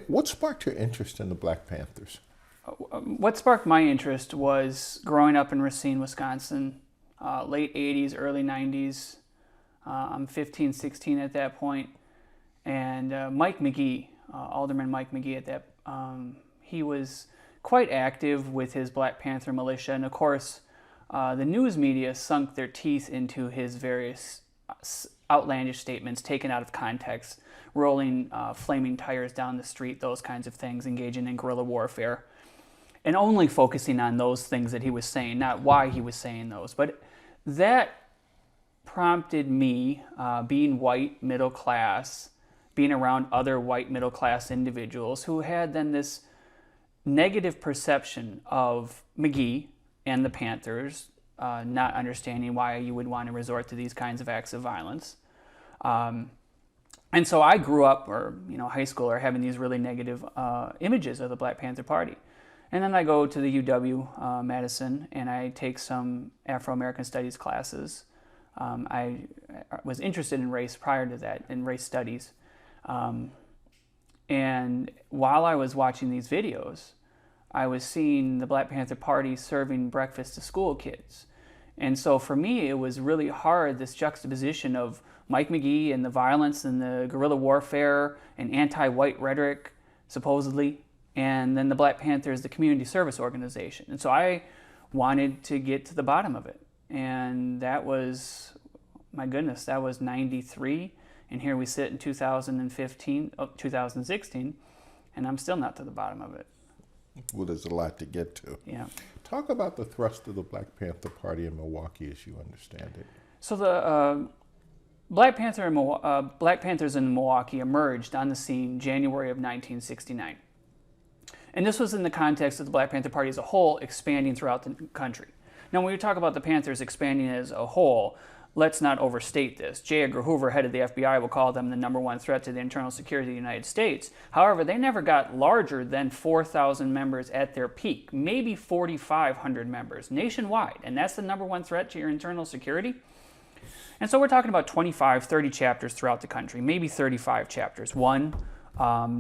What sparked your interest in the Black Panthers? What sparked my interest was growing up in Racine, Wisconsin, late 80s, early 90s. I'm 15, 16 at that point. And Mike McGee, Alderman Mike McGee at that, he was quite active with his Black Panther militia. And of course, the news media sunk their teeth into his various outlandish statements taken out of context, rolling flaming tires down the street, those kinds of things, engaging in guerrilla warfare, and only focusing on those things that he was saying, not why he was saying those. But that prompted me, being white, middle class, being around other white middle class individuals who had then this negative perception of McGee and the Panthers, not understanding why you would want to resort to these kinds of acts of violence. And so I grew up, or high school, or having these really negative images of the Black Panther Party. And then I go to the UW Madison, and I take some Afro-American studies classes. I was interested in race prior to that, in race studies. And while I was watching these videos, I was seeing the Black Panther Party serving breakfast to school kids. And so for me, it was really hard, this juxtaposition of Mike McGee and the violence and the guerrilla warfare and anti-white rhetoric, supposedly, and then the Black Panthers, the community service organization. And so I wanted to get to the bottom of it. And that was, my goodness, that was 93. And here we sit in 2016, and I'm still not to the bottom of it. Well, there's a lot to get to. Yeah. Talk about the thrust of the Black Panther Party in Milwaukee as you understand it. So the Black Panthers in Milwaukee emerged on the scene January of 1969. And this was in the context of the Black Panther Party as a whole expanding throughout the country. Now, when we talk about the Panthers expanding as a whole, let's not overstate this. J. Edgar Hoover, head of the FBI, will call them the #1 threat to the internal security of the United States. However, they never got larger than 4,000 members at their peak, maybe 4,500 members nationwide. And that's the #1 threat to your internal security. And so we're talking about 25, 30 chapters throughout the country, maybe 35 chapters. One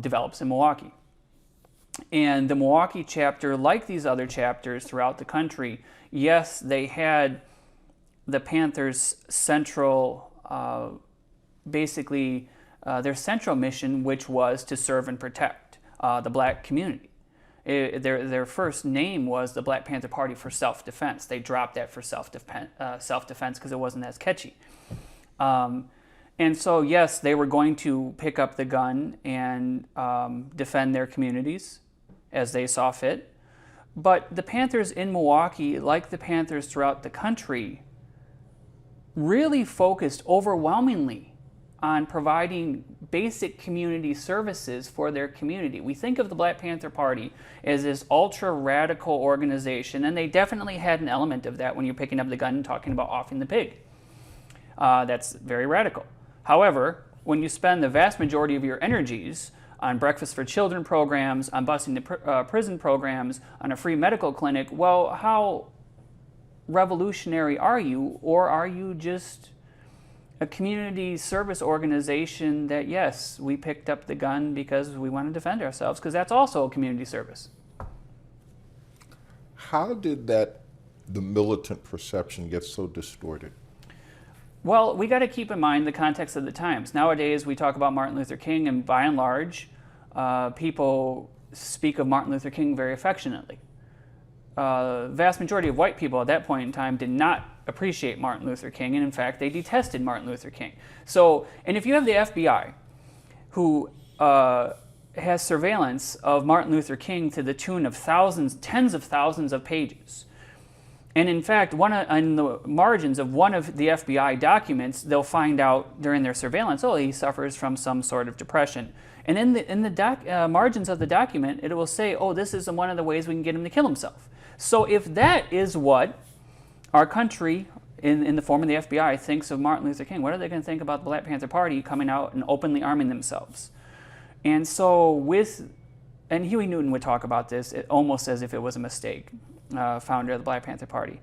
develops in Milwaukee. And the Milwaukee chapter, like these other chapters throughout the country, yes, they had the Panthers' central, their central mission, which was to serve and protect the black community. Their first name was the Black Panther Party for Self-Defense. They dropped that for self-defense because it wasn't as catchy. And so, yes, they were going to pick up the gun and defend their communities as they saw fit. But the Panthers in Milwaukee, like the Panthers throughout the country, really focused overwhelmingly on providing basic community services for their community. We think of the Black Panther Party as this ultra-radical organization, and they definitely had an element of that when you're picking up the gun and talking about offing the pig. That's very radical. However, when you spend the vast majority of your energies on breakfast for children programs, on busing the prison programs, on a free medical clinic, well, how revolutionary are you? Or are you just a community service organization that, yes, we picked up the gun because we want to defend ourselves, because that's also a community service? How did the militant perception get so distorted? Well, we got to keep in mind the context of the times. Nowadays, we talk about Martin Luther King, and by and large, people speak of Martin Luther King very affectionately. Vast majority of white people at that point in time did not appreciate Martin Luther King, and in fact, they detested Martin Luther King. So, and if you have the FBI, who has surveillance of Martin Luther King to the tune of thousands, tens of thousands of pages, and in fact, on the margins of one of the FBI documents, they'll find out during their surveillance, oh, he suffers from some sort of depression. And in the margins of the document, it will say, oh, this is one of the ways we can get him to kill himself. So if that is what our country, in the form of the FBI, thinks of Martin Luther King, what are they going to think about the Black Panther Party coming out and openly arming themselves? And so and Huey Newton would talk about this almost as if it was a mistake. Founder of the Black Panther Party.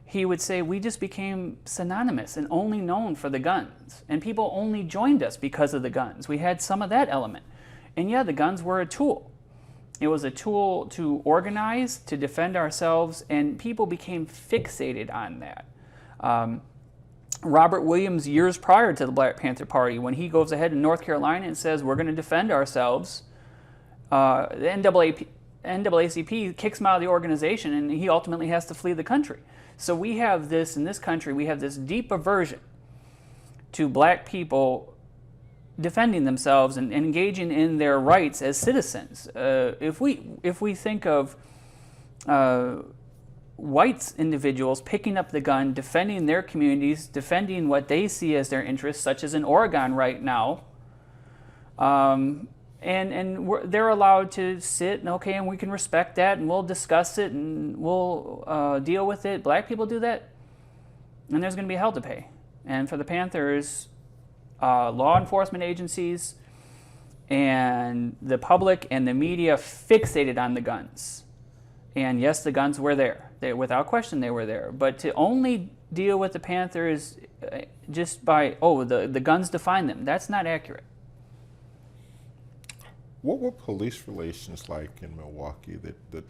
He would say, we just became synonymous and only known for the guns. And people only joined us because of the guns. We had some of that element. And yeah, the guns were a tool. It was a tool to organize, to defend ourselves, and people became fixated on that. Robert Williams, years prior to the Black Panther Party, when he goes ahead in North Carolina and says, we're going to defend ourselves, the NAACP kicks him out of the organization, and he ultimately has to flee the country. So we have this, in this country, we have this deep aversion to black people defending themselves and engaging in their rights as citizens. If we think of white individuals picking up the gun, defending their communities, defending what they see as their interests, such as in Oregon right now, they're allowed to sit and we can respect that and we'll discuss it and we'll deal with it. Black people do that, and there's going to be hell to pay. And for the Panthers, law enforcement agencies and the public and the media fixated on the guns. And yes, the guns were there. Without question, they were there. But to only deal with the Panthers just by, the guns define them, that's not accurate. What were police relations like in Milwaukee that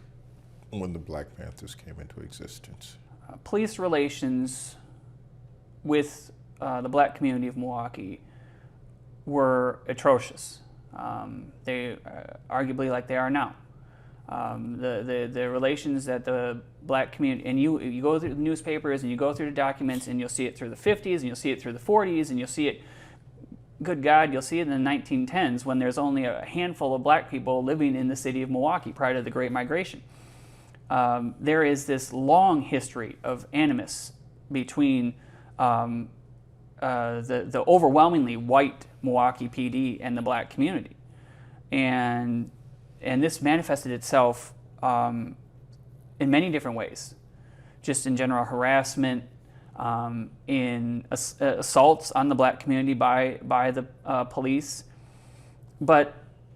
when the Black Panthers came into existence? Police relations with the black community of Milwaukee were atrocious. They arguably like they are now. The relations that the black community, and you go through the newspapers and you go through the documents and you'll see it through the 50s and you'll see it through the 40s and you'll see it, good God, you'll see it in the 1910s when there's only a handful of black people living in the city of Milwaukee prior to the Great Migration. There is this long history of animus between the overwhelmingly white Milwaukee PD and the black community. And this manifested itself in many different ways, just in general harassment, in assaults on the black community by the police. But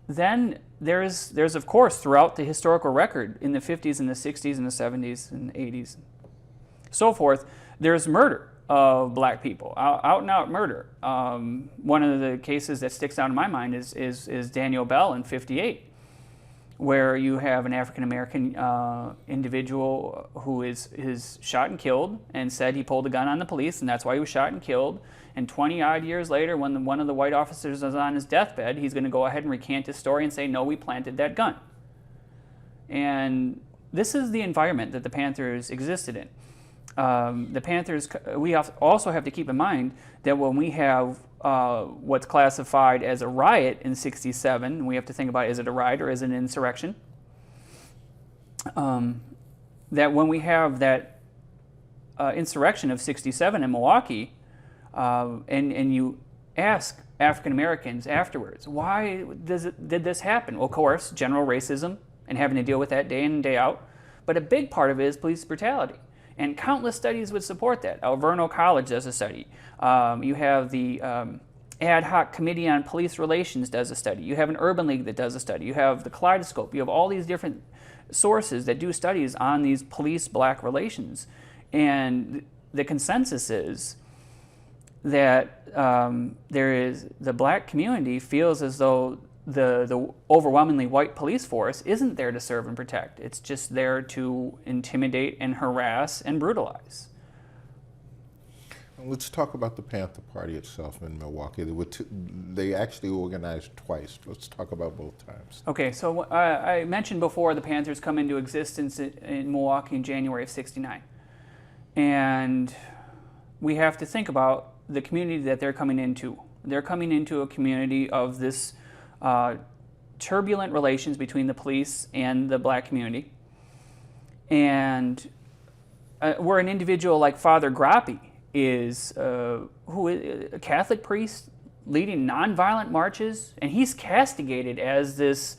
then there's of course throughout the historical record in the 50s and the 60s and the 70s and 80s, so forth, there's murder of black people, out and out murder. One of the cases that sticks out in my mind is Daniel Bell in '58, where you have an African American individual who is shot and killed, and said he pulled a gun on the police, and that's why he was shot and killed. And 20 odd years later, when one of the white officers is on his deathbed, he's going to go ahead and recant his story and say, no, we planted that gun. And this is the environment that the Panthers existed in. The Panthers, we also have to keep in mind that when we have what's classified as a riot in '67, we have to think about, is it a riot or is it an insurrection? That when we have that insurrection of '67 in Milwaukee, and you ask African Americans afterwards, why did this happen? Well, of course, general racism and having to deal with that day in and day out, but a big part of it is police brutality. And countless studies would support that. Alverno College does a study. You have the Ad Hoc Committee on Police Relations does a study. You have an Urban League that does a study. You have the Kaleidoscope. You have all these different sources that do studies on these police-black relations. And the consensus is that the black community feels as though the overwhelmingly white police force isn't there to serve and protect. It's just there to intimidate and harass and brutalize. Let's talk about the Panther Party itself in Milwaukee. They actually organized twice. Let's talk about both times. Okay, so I mentioned before the Panthers come into existence in Milwaukee in January of '69. And we have to think about the community that they're coming into. They're coming into a community of this turbulent relations between the police and the black community. And where an individual like Father Grappi is, who is a Catholic priest leading nonviolent marches, and he's castigated as this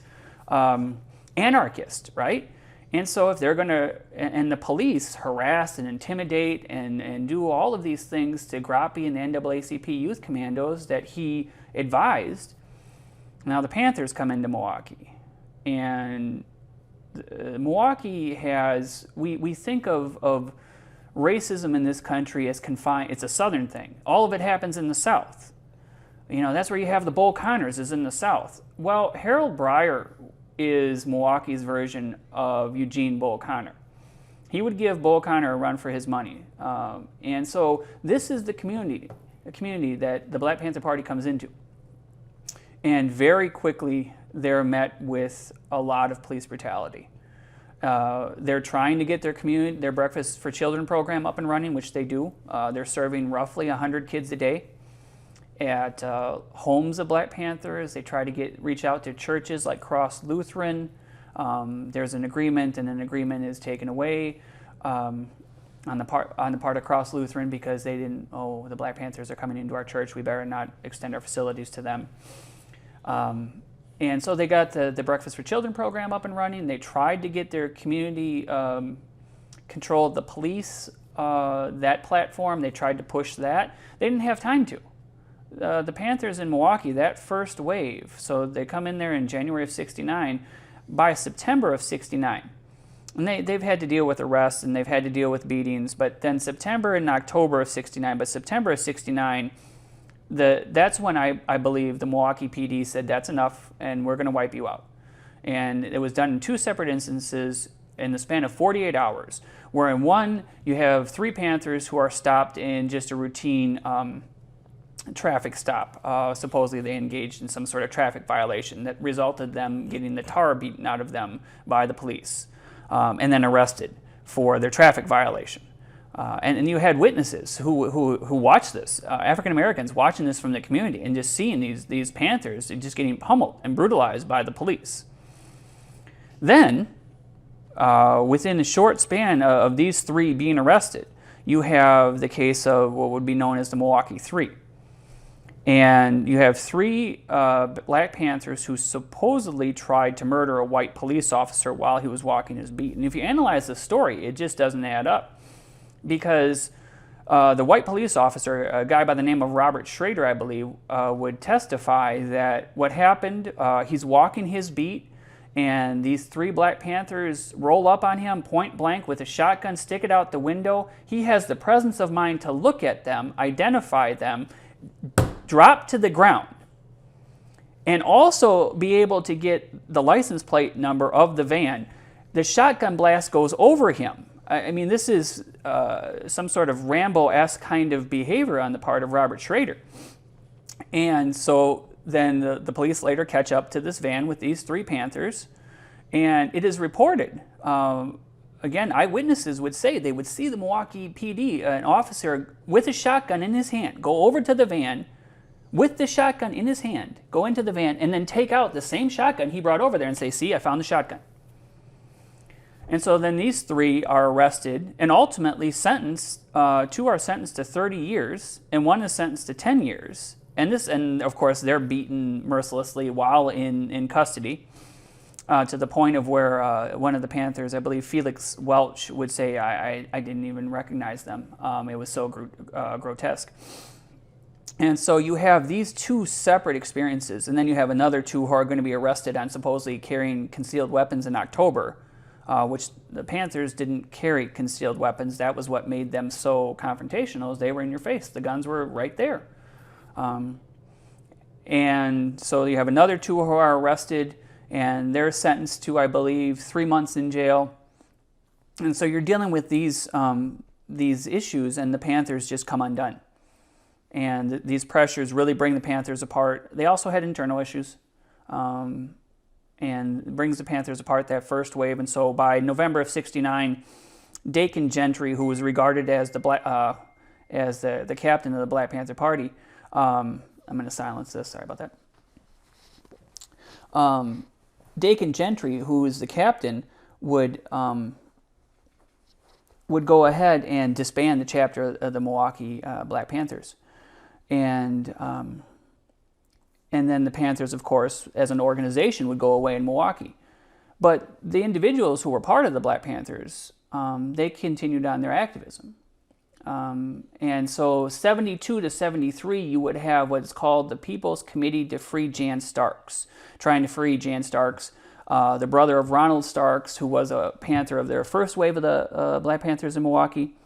anarchist, right? And so if they're going to, and the police harass and intimidate and do all of these things to Grappi and the NAACP youth commandos that he advised. Now the Panthers come into Milwaukee, and Milwaukee has, we think of racism in this country as confined, it's a southern thing. All of it happens in the South. That's where you have the Bull Connors, is in the South. Well, Harold Breyer is Milwaukee's version of Eugene Bull Connor. He would give Bull Connor a run for his money. And so this is the community that the Black Panther Party comes into. And very quickly, they're met with a lot of police brutality. They're trying to get their Breakfast for Children program up and running, which they do. They're serving roughly 100 kids a day at homes of Black Panthers. They try to reach out to churches like Cross Lutheran. There's an agreement, and an agreement is taken away on the part of Cross Lutheran because they didn't. Oh, the Black Panthers are coming into our church. We better not extend our facilities to them. And so they got the Breakfast for Children program up and running. They tried to get their community control of the police, that platform. They tried to push that. They didn't have time to. The Panthers in Milwaukee, that first wave, so they come in there in January of '69. By September of '69, and they've had to deal with arrests and they've had to deal with beatings, but then September and October of '69, but September of '69, that's when I believe the Milwaukee PD said that's enough and we're going to wipe you out. And it was done in two separate instances in the span of 48 hours, where in one you have 3 Panthers who are stopped in just a routine traffic stop. Supposedly they engaged in some sort of traffic violation that resulted them getting the tar beaten out of them by the police, and then arrested for their traffic violation. And you had witnesses who watched this, African Americans watching this from the community and just seeing these Panthers just getting pummeled and brutalized by the police. Then, within a short span of these 3 being arrested, you have the case of what would be known as the Milwaukee Three. And you have 3 Black Panthers who supposedly tried to murder a white police officer while he was walking his beat. And if you analyze the story, it just doesn't add up. Because the white police officer, a guy by the name of Robert Schrader, I believe, would testify that what happened, he's walking his beat, and these 3 Black Panthers roll up on him point blank with a shotgun, stick it out the window. He has the presence of mind to look at them, identify them, drop to the ground, and also be able to get the license plate number of the van. The shotgun blast goes over him. I mean, this is some sort of Rambo-esque kind of behavior on the part of Robert Schrader. And so then the police later catch up to this van with these 3 Panthers, and it is reported. Again, eyewitnesses would say they would see the Milwaukee PD, an officer with a shotgun in his hand, go over to the van with the shotgun in his hand, go into the van, and then take out the same shotgun he brought over there and say, "See, I found the shotgun." And so then these 3 are arrested and ultimately sentenced. 2 are sentenced to 30 years, and 1 is sentenced to 10 years. And of course, they're beaten mercilessly while in custody, to the point of where one of the Panthers, I believe Felix Welch, would say, I didn't even recognize them. It was so grotesque. And so you have these 2 separate experiences, and then you have another 2 who are going to be arrested on supposedly carrying concealed weapons in October, which the Panthers didn't carry concealed weapons. That was what made them so confrontational, is they were in your face. The guns were right there. And so you have another 2 who are arrested, and they're sentenced to, I believe, 3 months in jail. And so you're dealing with these issues, and the Panthers just come undone. And these pressures really bring the Panthers apart. They also had internal issues, and it brings the Panthers apart, that first wave. And so by November of '69, Dakin Gentry, who was regarded as the captain of the Black Panther Party, I'm going to silence this. Sorry about that. Dakin Gentry, who is the captain, would go ahead and disband the chapter of the Milwaukee Black Panthers. And then the Panthers, of course, as an organization, would go away in Milwaukee. But the individuals who were part of the Black Panthers, they continued on their activism. And so 72 to 73, you would have what's called the People's Committee to Free Jan Starks, trying to free Jan Starks, the brother of Ronald Starks, who was a Panther of their first wave of the Black Panthers in Milwaukee.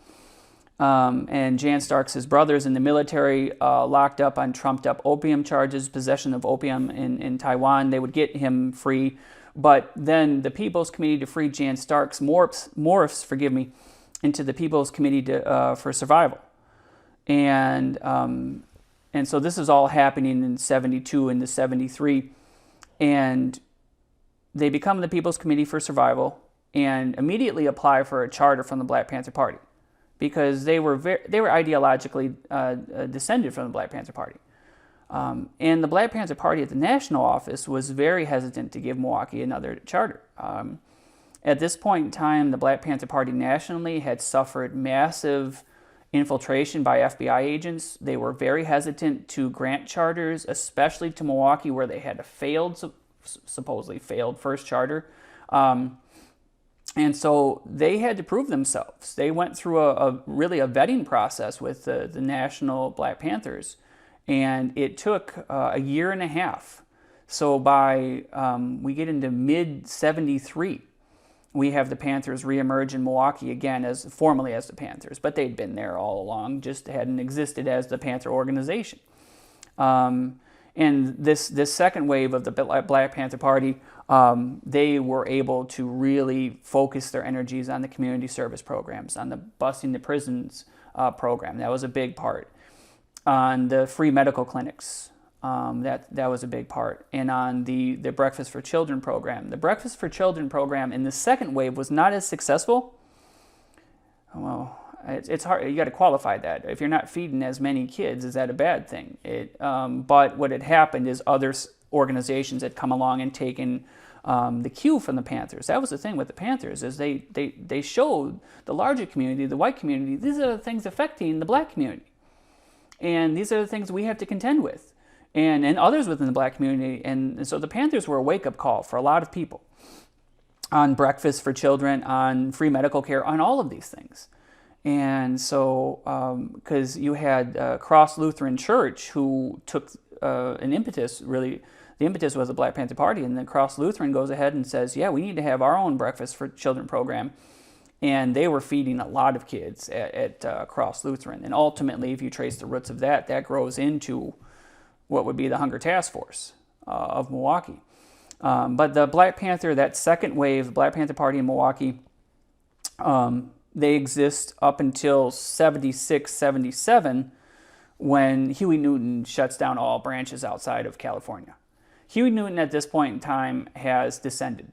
and Jan Starks' brothers in the military, locked up on trumped-up opium charges, possession of opium in Taiwan. They would get him free, but then the People's Committee to Free Jan Starks morphs into the People's Committee for Survival, and so this is all happening in '72 into '73, and they become the People's Committee for Survival and immediately apply for a charter from the Black Panther Party, because they were ideologically descended from the Black Panther Party. And the Black Panther Party at the national office was very hesitant to give Milwaukee another charter. At this point in time, the Black Panther Party nationally had suffered massive infiltration by FBI agents. They were very hesitant to grant charters, especially to Milwaukee, where they had a supposedly failed first charter. And so they had to prove themselves. They went through really a vetting process with the National Black Panthers, and it took a year and a half. So by we get into mid-'73, we have the Panthers reemerge in Milwaukee again formally as the Panthers, but they'd been there all along, just hadn't existed as the Panther organization. And this second wave of the Black Panther Party, they were able to really focus their energies on the community service programs, on the busing the prisons program. That was a big part. On the free medical clinics, that was a big part. And on the Breakfast for Children program. The Breakfast for Children program in the second wave was not as successful. Well, it's hard. You got to qualify that. If you're not feeding as many kids, is that a bad thing? But what had happened is other organizations had come along and taken the cue from the Panthers. That was the thing with the Panthers, is they showed the larger community, the white community, these are the things affecting the black community, and these are the things we have to contend with, and others within the black community. And so the Panthers were a wake-up call for a lot of people on Breakfast for Children, on free medical care, on all of these things. And so, because you had Cross Lutheran Church, who took an impetus, really, the impetus was the Black Panther Party, and then Cross Lutheran goes ahead and says, yeah, we need to have our own Breakfast for Children program. And they were feeding a lot of kids at Cross Lutheran. And ultimately, if you trace the roots of that, that grows into what would be the Hunger Task Force of Milwaukee. But the Black Panther, that second wave, Black Panther Party in Milwaukee, they exist up until '76, '77, when Huey Newton shuts down all branches outside of California. Huey Newton at this point in time has descended.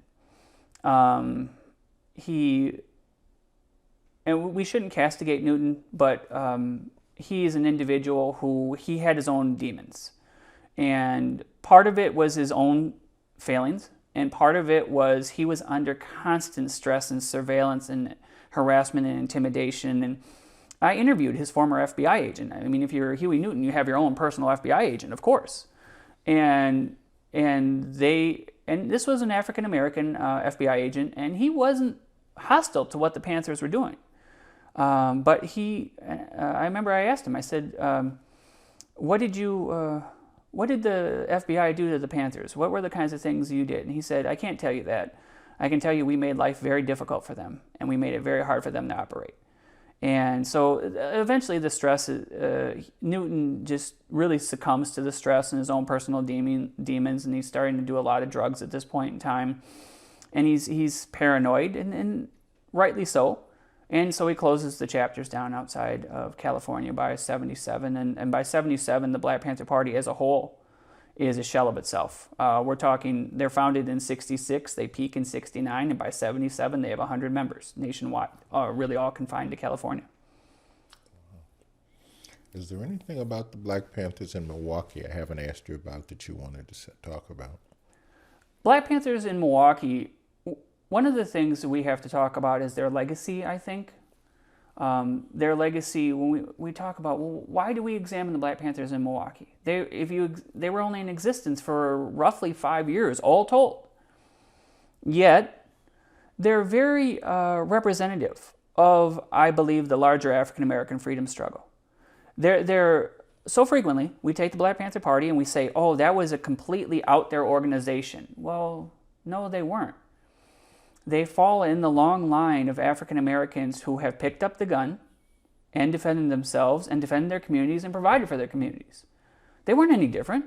And we shouldn't castigate Newton, but he is an individual who he had his own demons. And part of it was his own failings, and part of it was he was under constant stress and surveillance and harassment and intimidation. And I interviewed his former FBI agent. I mean, if you're Huey Newton, you have your own personal FBI agent, of course. And this was an African American FBI agent, and he wasn't hostile to what the Panthers were doing. But I remember I asked him. I said, what did the FBI do to the Panthers? What were the kinds of things you did? And he said, I can't tell you that. I can tell you we made life very difficult for them, and we made it very hard for them to operate. And so eventually the stress, Newton just really succumbs to the stress and his own personal demons, and he's starting to do a lot of drugs at this point in time. And he's paranoid, and rightly so. And so he closes the chapters down outside of California by '77. And by '77, the Black Panther Party as a whole is a shell of itself. We're talking, they're founded in '66, they peak in '69, and by '77 they have 100 members nationwide, really all confined to California. Is there anything about the Black Panthers in Milwaukee I haven't asked you about that you wanted to talk about? Black Panthers in Milwaukee, one of the things that we have to talk about is their legacy, I think. Their legacy, when we talk about, well, why do we examine the Black Panthers in Milwaukee? They were only in existence for roughly 5 years, all told. Yet, they're very representative of, I believe, the larger African American freedom struggle. They're so frequently, we take the Black Panther Party and we say, oh, that was a completely out there organization. Well, no, they weren't. They fall in the long line of African Americans who have picked up the gun, and defended themselves and defended their communities and provided for their communities. They weren't any different.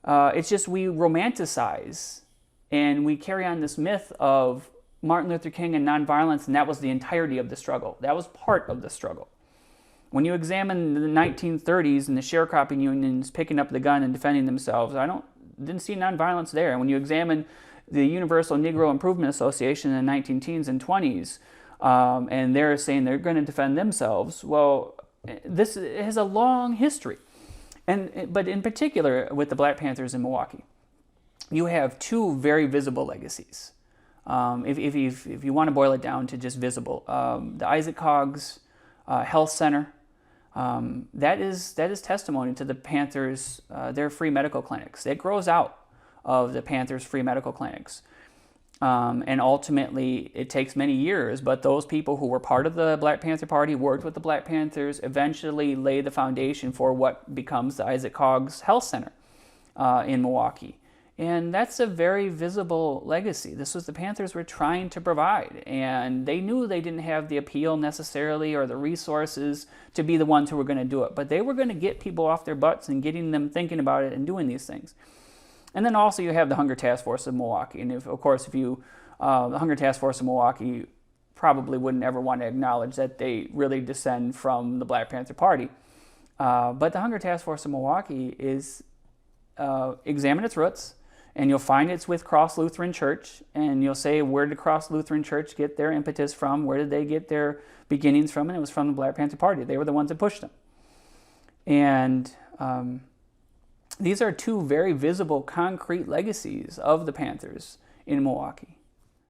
It's just we romanticize and we carry on this myth of Martin Luther King and nonviolence, and that was the entirety of the struggle. That was part of the struggle. When you examine the 1930s and the sharecropping unions picking up the gun and defending themselves, didn't see nonviolence there. And when you examine the Universal Negro Improvement Association in the 19-teens and 20s, and they're saying they're going to defend themselves, well, this has a long history. But in particular, with the Black Panthers in Milwaukee, you have two very visible legacies. If you want to boil it down to just visible, the Isaac Coggs Health Center, that is testimony to the Panthers, their free medical clinics. It grows out of the Panthers' free medical clinics. And ultimately, it takes many years, but those people who were part of the Black Panther Party, worked with the Black Panthers, eventually laid the foundation for what becomes the Isaac Coggs Health Center in Milwaukee. And that's a very visible legacy. This was the Panthers were trying to provide, and they knew they didn't have the appeal necessarily or the resources to be the ones who were going to do it, but they were going to get people off their butts and getting them thinking about it and doing these things. And then also you have the Hunger Task Force of Milwaukee. And the Hunger Task Force of Milwaukee probably wouldn't ever want to acknowledge that they really descend from the Black Panther Party. But the Hunger Task Force of Milwaukee is, examine its roots, and you'll find it's with Cross Lutheran Church. And you'll say, where did Cross Lutheran Church get their impetus from? Where did they get their beginnings from? And it was from the Black Panther Party. They were the ones that pushed them. And these are two very visible, concrete legacies of the Panthers in Milwaukee.